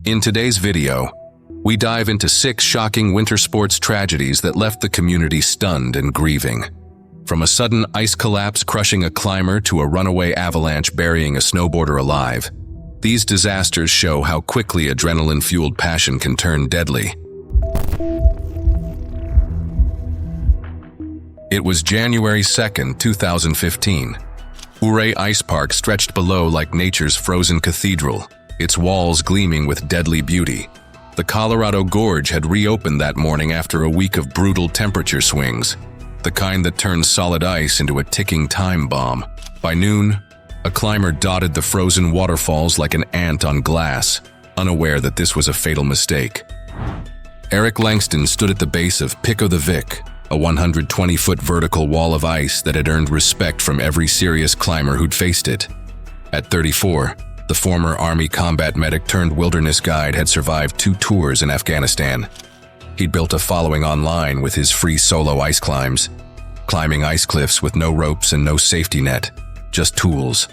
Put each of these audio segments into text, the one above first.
In today's video, we dive into 6 shocking winter sports tragedies that left the community stunned and grieving. From a sudden ice collapse crushing a climber to a runaway avalanche burying a snowboarder alive, these disasters show how quickly adrenaline-fueled passion can turn deadly. It was January 2nd, 2015. Ouray Ice Park stretched below like nature's frozen cathedral, its walls gleaming with deadly beauty. The Colorado Gorge had reopened that morning after a week of brutal temperature swings, the kind that turns solid ice into a ticking time bomb. By noon, a climber dotted the frozen waterfalls like an ant on glass, unaware that this was a fatal mistake. Eric Langston stood at the base of Pico the Vic, a 120-foot vertical wall of ice that had earned respect from every serious climber who'd faced it. At 34, the former Army combat medic turned wilderness guide had survived 2 tours in Afghanistan. He'd built a following online with his free solo ice climbs, climbing ice cliffs with no ropes and no safety net, just tools.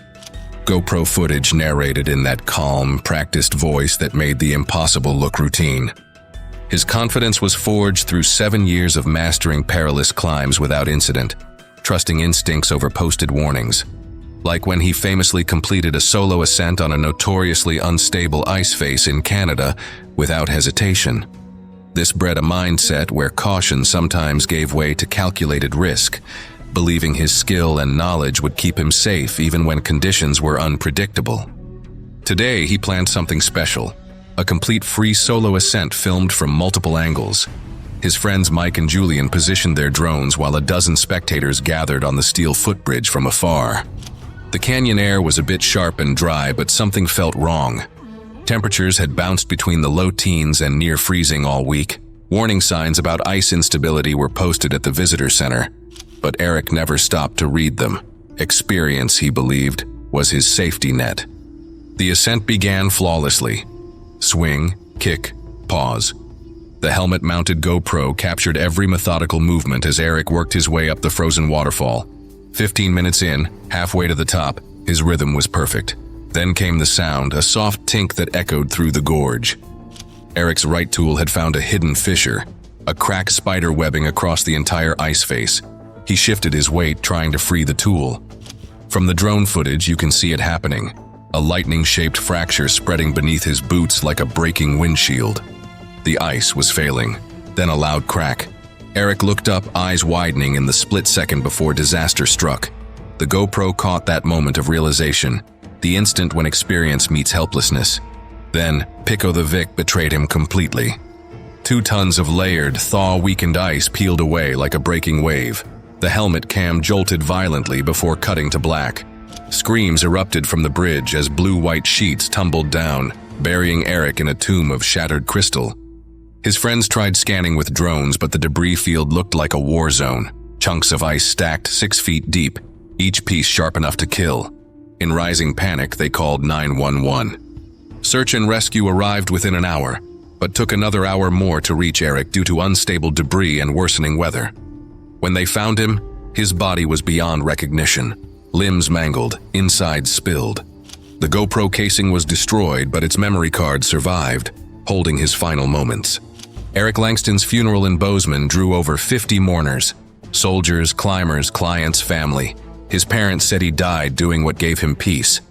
GoPro footage narrated in that calm, practiced voice that made the impossible look routine. His confidence was forged through 7 years of mastering perilous climbs without incident, trusting instincts over posted warnings. Like when he famously completed a solo ascent on a notoriously unstable ice face in Canada without hesitation. This bred a mindset where caution sometimes gave way to calculated risk, believing his skill and knowledge would keep him safe even when conditions were unpredictable. Today, he planned something special, a complete free solo ascent filmed from multiple angles. His friends Mike and Julian positioned their drones while a dozen spectators gathered on the steel footbridge from afar. The canyon air was a bit sharp and dry, but something felt wrong. Temperatures had bounced between the low teens and near freezing all week. Warning signs about ice instability were posted at the visitor center, but Eric never stopped to read them. Experience, he believed, was his safety net. The ascent began flawlessly. Swing, kick, pause. The helmet-mounted GoPro captured every methodical movement as Eric worked his way up the frozen waterfall. 15 minutes in, halfway to the top, his rhythm was perfect. Then came the sound, a soft tink that echoed through the gorge. Eric's right tool had found a hidden fissure, a crack spider webbing across the entire ice face. He shifted his weight, trying to free the tool. From the drone footage, you can see it happening, a lightning-shaped fracture spreading beneath his boots like a breaking windshield. The ice was failing. Then a loud crack. Eric looked up, eyes widening in the split second before disaster struck. The GoPro caught that moment of realization, the instant when experience meets helplessness. Then, Pico the Vic betrayed him completely. 2 tons of layered, thaw-weakened ice peeled away like a breaking wave. The helmet cam jolted violently before cutting to black. Screams erupted from the bridge as blue-white sheets tumbled down, burying Eric in a tomb of shattered crystal. His friends tried scanning with drones, but the debris field looked like a war zone. Chunks of ice stacked 6 feet deep, each piece sharp enough to kill. In rising panic, they called 911. Search and rescue arrived within an hour, but took another hour more to reach Eric due to unstable debris and worsening weather. When they found him, his body was beyond recognition. Limbs mangled, insides spilled. The GoPro casing was destroyed, but its memory card survived, holding his final moments. Eric Langston's funeral in Bozeman drew over 50 mourners. Soldiers, climbers, clients, family. His parents said he died doing what gave him peace.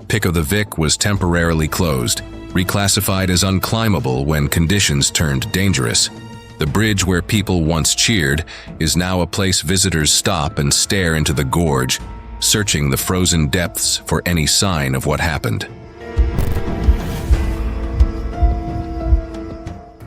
Pico the Vic was temporarily closed, reclassified as unclimbable when conditions turned dangerous. The bridge where people once cheered is now a place visitors stop and stare into the gorge, searching the frozen depths for any sign of what happened.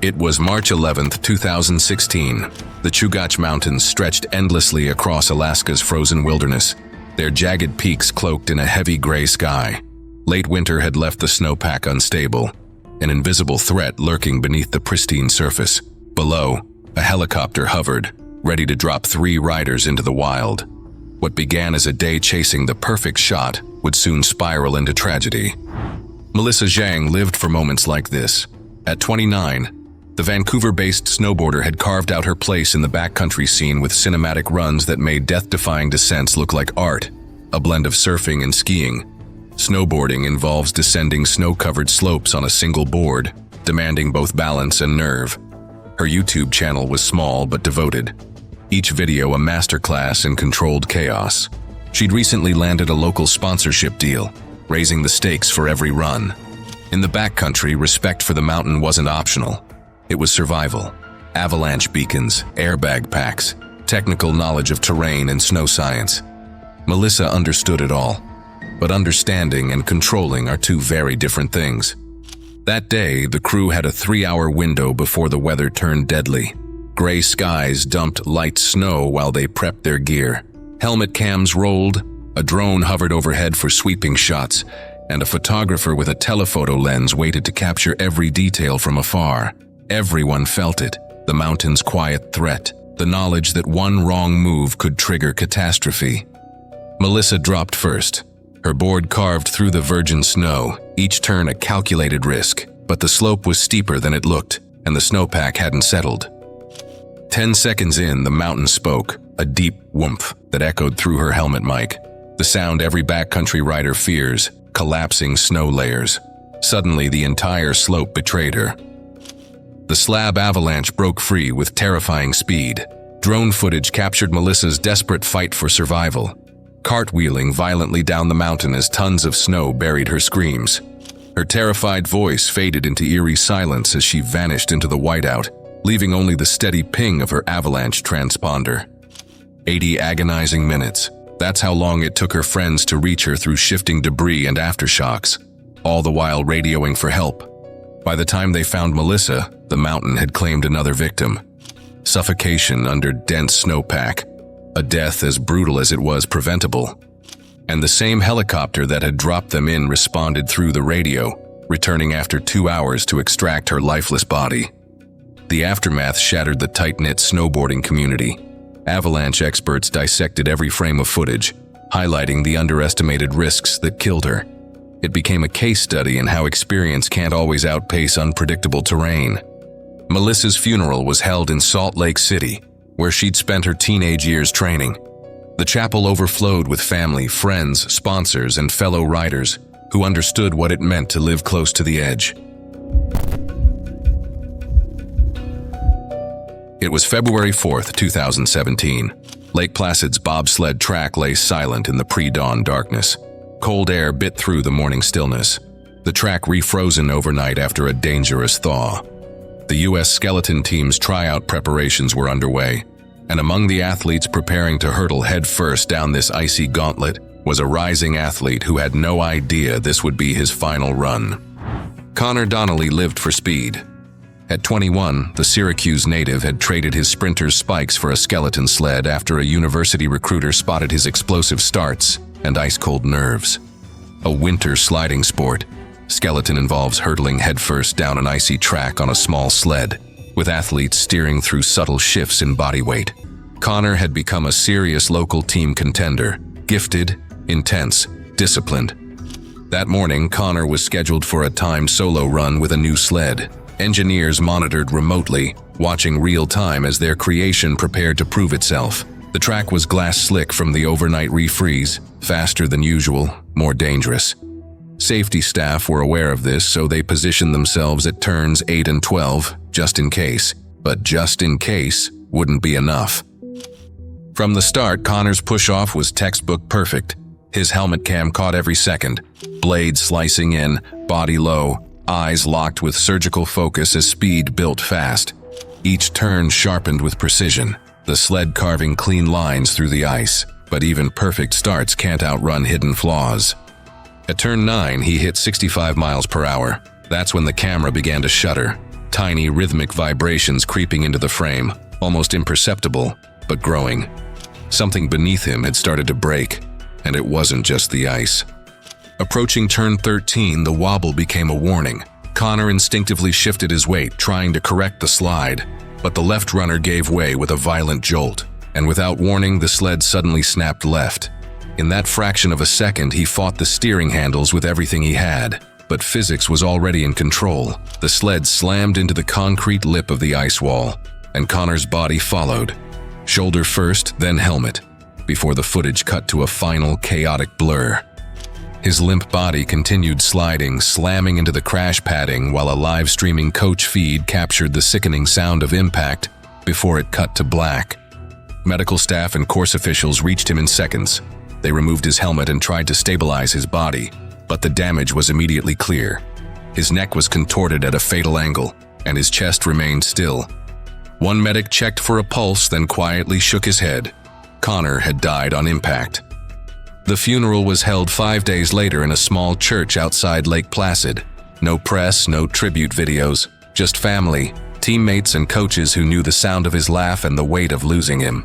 It was March 11, 2016. The Chugach Mountains stretched endlessly across Alaska's frozen wilderness, their jagged peaks cloaked in a heavy gray sky. Late winter had left the snowpack unstable, an invisible threat lurking beneath the pristine surface. Below, a helicopter hovered, ready to drop 3 riders into the wild. What began as a day chasing the perfect shot would soon spiral into tragedy. Melissa Zhang lived for moments like this. At 29, the Vancouver-based snowboarder had carved out her place in the backcountry scene with cinematic runs that made death-defying descents look like art, a blend of surfing and skiing. Snowboarding involves descending snow-covered slopes on a single board, demanding both balance and nerve. Her YouTube channel was small but devoted. Each video a masterclass in controlled chaos. She'd recently landed a local sponsorship deal, raising the stakes for every run. In the backcountry, respect for the mountain wasn't optional. It was survival. Avalanche beacons, airbag packs, technical knowledge of terrain and snow science. Melissa understood it all. But understanding and controlling are two very different things. That day, the crew had a 3-hour window before the weather turned deadly. Gray skies dumped light snow while they prepped their gear. Helmet cams rolled, a drone hovered overhead for sweeping shots, and a photographer with a telephoto lens waited to capture every detail from afar. Everyone felt it, the mountain's quiet threat, the knowledge that one wrong move could trigger catastrophe. Melissa dropped first. Her board carved through the virgin snow, each turn a calculated risk, but the slope was steeper than it looked, and the snowpack hadn't settled. 10 seconds in, the mountain spoke, a deep whoomph that echoed through her helmet mic. The sound every backcountry rider fears, collapsing snow layers. Suddenly, the entire slope betrayed her. The slab avalanche broke free with terrifying speed. Drone footage captured Melissa's desperate fight for survival, cartwheeling violently down the mountain as tons of snow buried her screams. Her terrified voice faded into eerie silence as she vanished into the whiteout, leaving only the steady ping of her avalanche transponder. 80 agonizing minutes. That's how long it took her friends to reach her through shifting debris and aftershocks, all the while radioing for help. By the time they found Melissa, the mountain had claimed another victim. Suffocation under dense snowpack, a death as brutal as it was preventable. And the same helicopter that had dropped them in responded through the radio, returning after 2 hours to extract her lifeless body. The aftermath shattered the tight-knit snowboarding community. Avalanche experts dissected every frame of footage, highlighting the underestimated risks that killed her. It became a case study in how experience can't always outpace unpredictable terrain. Melissa's funeral was held in Salt Lake City, where she'd spent her teenage years training. The chapel overflowed with family, friends, sponsors, and fellow riders who understood what it meant to live close to the edge. It was February 4th, 2017. Lake Placid's bobsled track lay silent in the pre-dawn darkness. Cold air bit through the morning stillness. The track refrozen overnight after a dangerous thaw. The U.S. skeleton team's tryout preparations were underway, and among the athletes preparing to hurtle headfirst down this icy gauntlet was a rising athlete who had no idea this would be his final run. Connor Donnelly lived for speed. At 21, the Syracuse native had traded his sprinter's spikes for a skeleton sled after a university recruiter spotted his explosive starts and ice-cold nerves. A winter sliding sport, skeleton involves hurtling headfirst down an icy track on a small sled, with athletes steering through subtle shifts in body weight. Connor had become a serious local team contender, gifted, intense, disciplined. That morning, Connor was scheduled for a timed solo run with a new sled. Engineers monitored remotely, watching real-time as their creation prepared to prove itself. The track was glass slick from the overnight refreeze, faster than usual, more dangerous. Safety staff were aware of this, so they positioned themselves at turns 8 and 12, just in case. But just in case wouldn't be enough. From the start, Connor's push-off was textbook perfect. His helmet cam caught every second, blades slicing in, body low, eyes locked with surgical focus as speed built fast. Each turn sharpened with precision, the sled carving clean lines through the ice. But even perfect starts can't outrun hidden flaws. At turn 9, he hit 65 miles per hour. That's when the camera began to shudder, tiny rhythmic vibrations creeping into the frame, almost imperceptible, but growing. Something beneath him had started to break, and it wasn't just the ice. Approaching turn 13, the wobble became a warning. Connor instinctively shifted his weight, trying to correct the slide, but the left runner gave way with a violent jolt, and without warning, the sled suddenly snapped left. In that fraction of a second, he fought the steering handles with everything he had, but physics was already in control. The sled slammed into the concrete lip of the ice wall, and Connor's body followed, shoulder first, then helmet, before the footage cut to a final chaotic blur. His limp body continued sliding, slamming into the crash padding while a live-streaming coach feed captured the sickening sound of impact before it cut to black. Medical staff and course officials reached him in seconds. They removed his helmet and tried to stabilize his body, but the damage was immediately clear. His neck was contorted at a fatal angle, and his chest remained still. One medic checked for a pulse, then quietly shook his head. Connor had died on impact. The funeral was held 5 days later in a small church outside Lake Placid. No press, no tribute videos, just family, teammates and coaches who knew the sound of his laugh and the weight of losing him.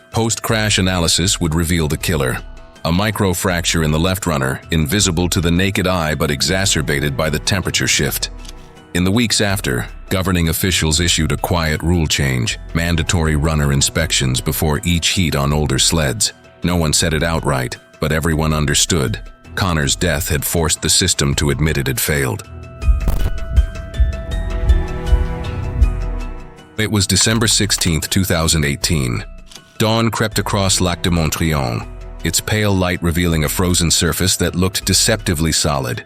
Post-crash analysis would reveal the killer. A microfracture in the left runner, invisible to the naked eye but exacerbated by the temperature shift. In the weeks after, governing officials issued a quiet rule change: mandatory runner inspections before each heat on older sleds. No one said it outright, but everyone understood. Connor's death had forced the system to admit it had failed. It was December 16, 2018. Dawn crept across Lac de Montrion, its pale light revealing a frozen surface that looked deceptively solid.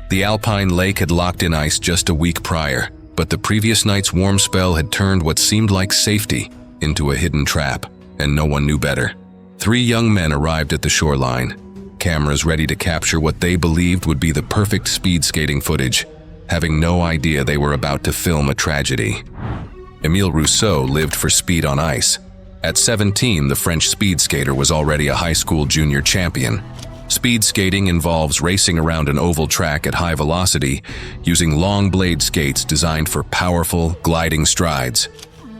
The alpine lake had locked in ice just a week prior, but the previous night's warm spell had turned what seemed like safety into a hidden trap, and no one knew better. 3 young men arrived at the shoreline, cameras ready to capture what they believed would be the perfect speed skating footage, having no idea they were about to film a tragedy. Émile Rousseau lived for speed on ice. At 17, the French speed skater was already a high school junior champion. Speed skating involves racing around an oval track at high velocity using long blade skates designed for powerful, gliding strides.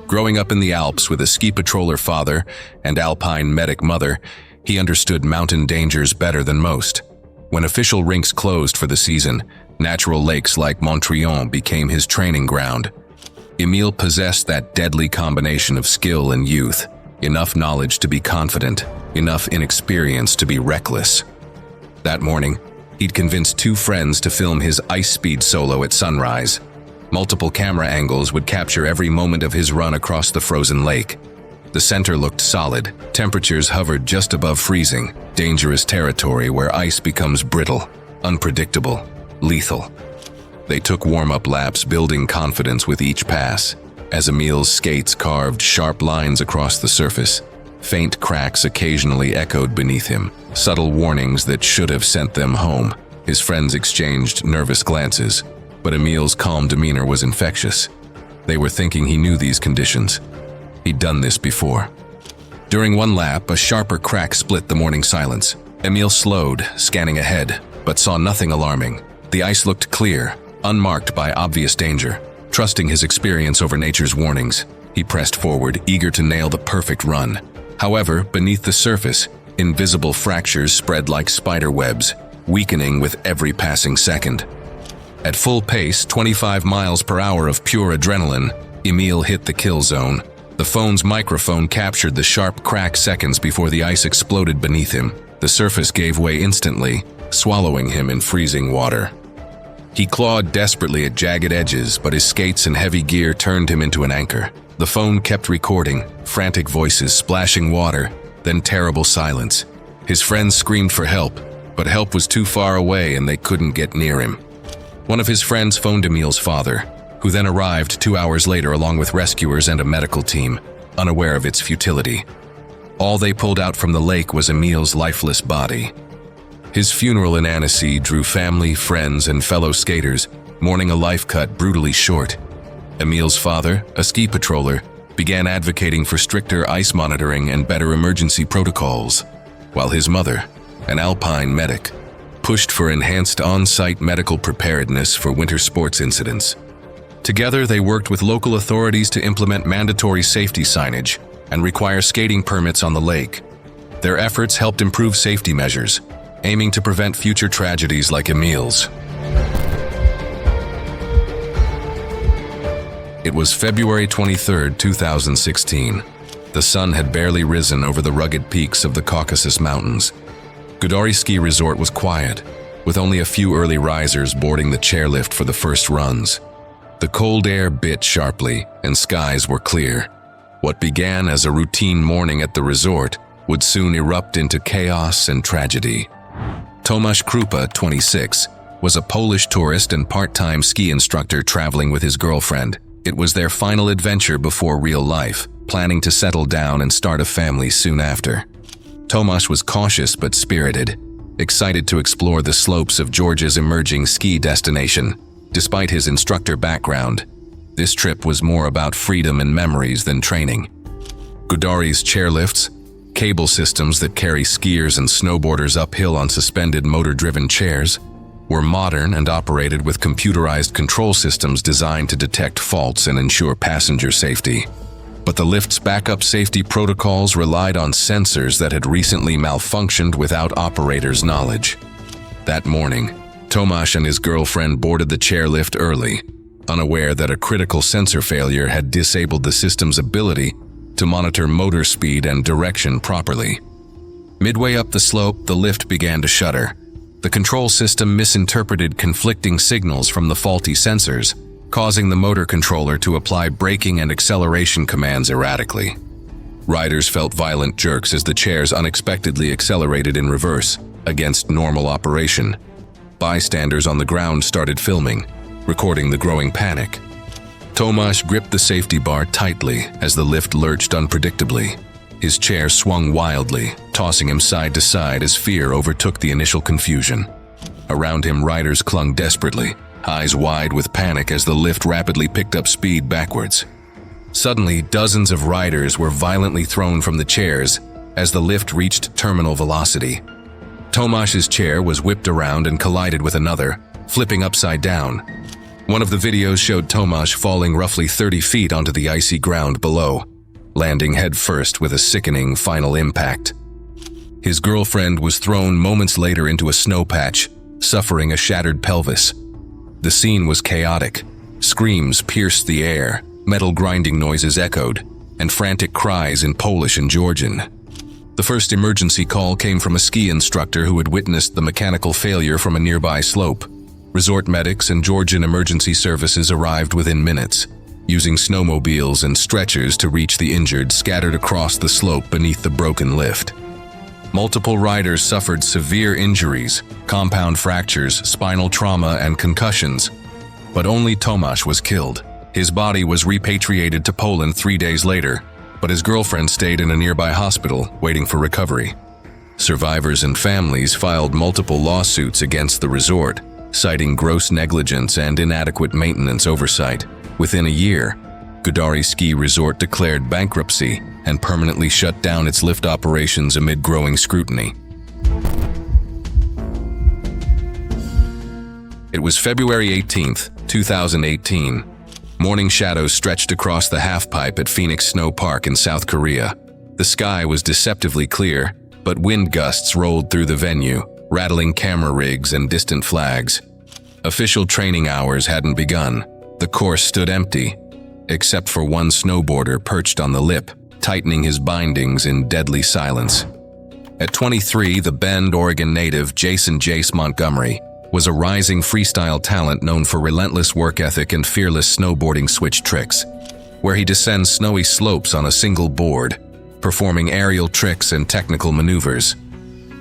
Growing up in the Alps with a ski patroller father and alpine medic mother, he understood mountain dangers better than most. When official rinks closed for the season, natural lakes like Montrion became his training ground. Émile possessed that deadly combination of skill and youth, enough knowledge to be confident, enough inexperience to be reckless. That morning, he'd convinced 2 friends to film his ice speed solo at sunrise. Multiple camera angles would capture every moment of his run across the frozen lake. The center looked solid, temperatures hovered just above freezing, dangerous territory where ice becomes brittle, unpredictable, lethal. They took warm-up laps, building confidence with each pass. As Émile's skates carved sharp lines across the surface, faint cracks occasionally echoed beneath him, subtle warnings that should have sent them home. His friends exchanged nervous glances, but Émile's calm demeanor was infectious. They were thinking he knew these conditions. He'd done this before. During one lap, a sharper crack split the morning silence. Émile slowed, scanning ahead, but saw nothing alarming. The ice looked clear, unmarked by obvious danger. Trusting his experience over nature's warnings, he pressed forward, eager to nail the perfect run. However, beneath the surface, invisible fractures spread like spider webs, weakening with every passing second. At full pace, 25 miles per hour of pure adrenaline, Émile hit the kill zone. The phone's microphone captured the sharp crack seconds before the ice exploded beneath him. The surface gave way instantly, swallowing him in freezing water. He clawed desperately at jagged edges, but his skates and heavy gear turned him into an anchor. The phone kept recording, frantic voices splashing water, then terrible silence. His friends screamed for help, but help was too far away and they couldn't get near him. One of his friends phoned Émile's father, who then arrived 2 hours later along with rescuers and a medical team, unaware of its futility. All they pulled out from the lake was Émile's lifeless body. His funeral in Annecy drew family, friends, and fellow skaters, mourning a life cut brutally short. Émile's father, a ski patroller, began advocating for stricter ice monitoring and better emergency protocols, while his mother, an alpine medic, pushed for enhanced on-site medical preparedness for winter sports incidents. Together, they worked with local authorities to implement mandatory safety signage and require skating permits on the lake. Their efforts helped improve safety measures, aiming to prevent future tragedies like Émile's. It was February 23, 2016. The sun had barely risen over the rugged peaks of the Caucasus Mountains. Gudari Ski Resort was quiet, with only a few early risers boarding the chairlift for the first runs. The cold air bit sharply, and skies were clear. What began as a routine morning at the resort would soon erupt into chaos and tragedy. Tomasz Krupa, 26, was a Polish tourist and part-time ski instructor traveling with his girlfriend. It was their final adventure before real life, planning to settle down and start a family soon after. Tomasz was cautious but spirited, excited to explore the slopes of Georgia's emerging ski destination. Despite his instructor background, this trip was more about freedom and memories than training. Gudari's chairlifts, cable systems that carry skiers and snowboarders uphill on suspended motor-driven chairs, were modern and operated with computerized control systems designed to detect faults and ensure passenger safety. But the lift's backup safety protocols relied on sensors that had recently malfunctioned without operators' knowledge. That morning, Tomasz and his girlfriend boarded the chairlift early, unaware that a critical sensor failure had disabled the system's ability to monitor motor speed and direction properly. Midway up the slope, the lift began to shudder. The control system misinterpreted conflicting signals from the faulty sensors, causing the motor controller to apply braking and acceleration commands erratically. Riders felt violent jerks as the chairs unexpectedly accelerated in reverse, against normal operation. Bystanders on the ground started filming, recording the growing panic. Tomasz gripped the safety bar tightly as the lift lurched unpredictably. His chair swung wildly, tossing him side to side as fear overtook the initial confusion. Around him, riders clung desperately, eyes wide with panic as the lift rapidly picked up speed backwards. Suddenly, dozens of riders were violently thrown from the chairs as the lift reached terminal velocity. Tomasz's chair was whipped around and collided with another, flipping upside down. One of the videos showed Tomasz falling roughly 30 feet onto the icy ground below, landing headfirst with a sickening final impact. His girlfriend was thrown moments later into a snow patch, suffering a shattered pelvis. The scene was chaotic. Screams pierced the air, metal grinding noises echoed, and frantic cries in Polish and Georgian. The first emergency call came from a ski instructor who had witnessed the mechanical failure from a nearby slope. Resort medics and Georgian emergency services arrived within minutes, using snowmobiles and stretchers to reach the injured scattered across the slope beneath the broken lift. Multiple riders suffered severe injuries, compound fractures, spinal trauma, and concussions, but only Tomasz was killed. His body was repatriated to Poland 3 days later, but his girlfriend stayed in a nearby hospital, waiting for recovery. Survivors and families filed multiple lawsuits against the resort, citing gross negligence and inadequate maintenance oversight. Within a year, Gudari Ski Resort declared bankruptcy and permanently shut down its lift operations amid growing scrutiny. It was February 18, 2018. Morning shadows stretched across the halfpipe at Phoenix Snow Park in South Korea. The sky was deceptively clear, but wind gusts rolled through the venue, rattling camera rigs and distant flags. Official training hours hadn't begun. The course stood empty, except for one snowboarder perched on the lip, tightening his bindings in deadly silence. At 23, the Bend, Oregon native Jason "Jace" Montgomery was a rising freestyle talent known for relentless work ethic and fearless snowboarding switch tricks, where he descends snowy slopes on a single board, performing aerial tricks and technical maneuvers.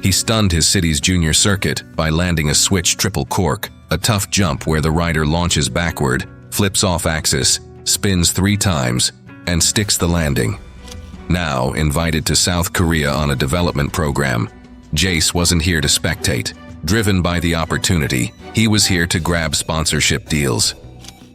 He stunned his city's junior circuit by landing a switch triple cork, a tough jump where the rider launches backward, flips off axis, spins 3 times, and sticks the landing. Now invited to South Korea on a development program, Jace wasn't here to spectate. Driven by the opportunity, he was here to grab sponsorship deals.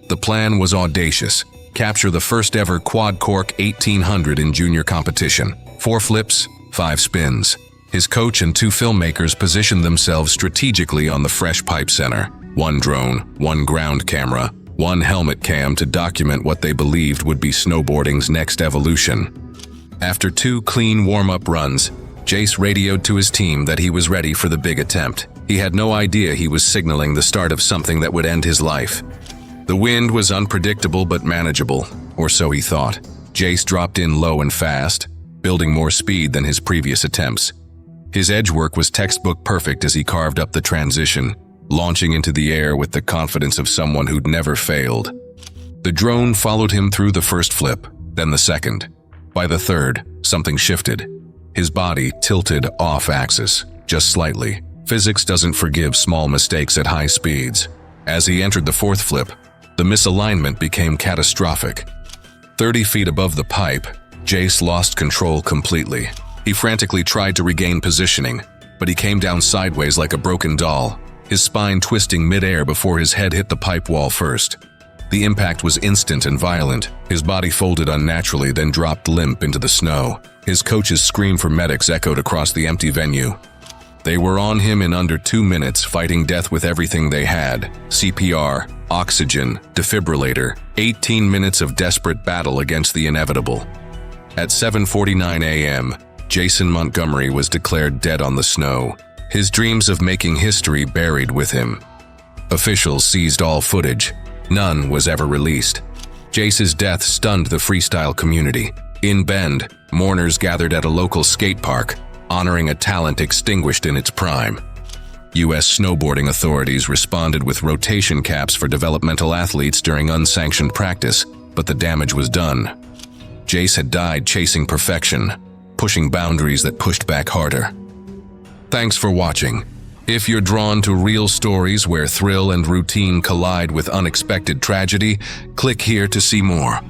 The plan was audacious: capture the first ever quad cork 1800 in junior competition. 4 flips, 5 spins. His coach and 2 filmmakers positioned themselves strategically on the fresh pipe center. 1 drone, 1 ground camera, 1 helmet cam to document what they believed would be snowboarding's next evolution. After 2 clean warm-up runs, Jace radioed to his team that he was ready for the big attempt. He had no idea he was signaling the start of something that would end his life. The wind was unpredictable but manageable, or so he thought. Jace dropped in low and fast, building more speed than his previous attempts. His edge work was textbook perfect as he carved up the transition, launching into the air with the confidence of someone who'd never failed. The drone followed him through the first flip, then the second. By the third, something shifted. His body tilted off axis, just slightly, Physics doesn't forgive small mistakes at high speeds. As he entered the fourth flip, the misalignment became catastrophic. 30 feet above the pipe, Jace lost control completely. He frantically tried to regain positioning, but he came down sideways like a broken doll, his spine twisting mid-air before his head hit the pipe wall first. The impact was instant and violent. His body folded unnaturally, then dropped limp into the snow. His coach's scream for medics echoed across the empty venue. They were on him in under 2 minutes, fighting death with everything they had: CPR, oxygen, defibrillator, 18 minutes of desperate battle against the inevitable. At 7:49 a.m., Jason Montgomery was declared dead on the snow, his dreams of making history buried with him. Officials seized all footage. None was ever released. Jace's death stunned the freestyle community. In Bend, mourners gathered at a local skate park, honoring a talent extinguished in its prime. U.S. snowboarding authorities responded with rotation caps for developmental athletes during unsanctioned practice, but the damage was done. Jace had died chasing perfection, pushing boundaries that pushed back harder. Thanks for watching. If you're drawn to real stories where thrill and routine collide with unexpected tragedy, click here to see more.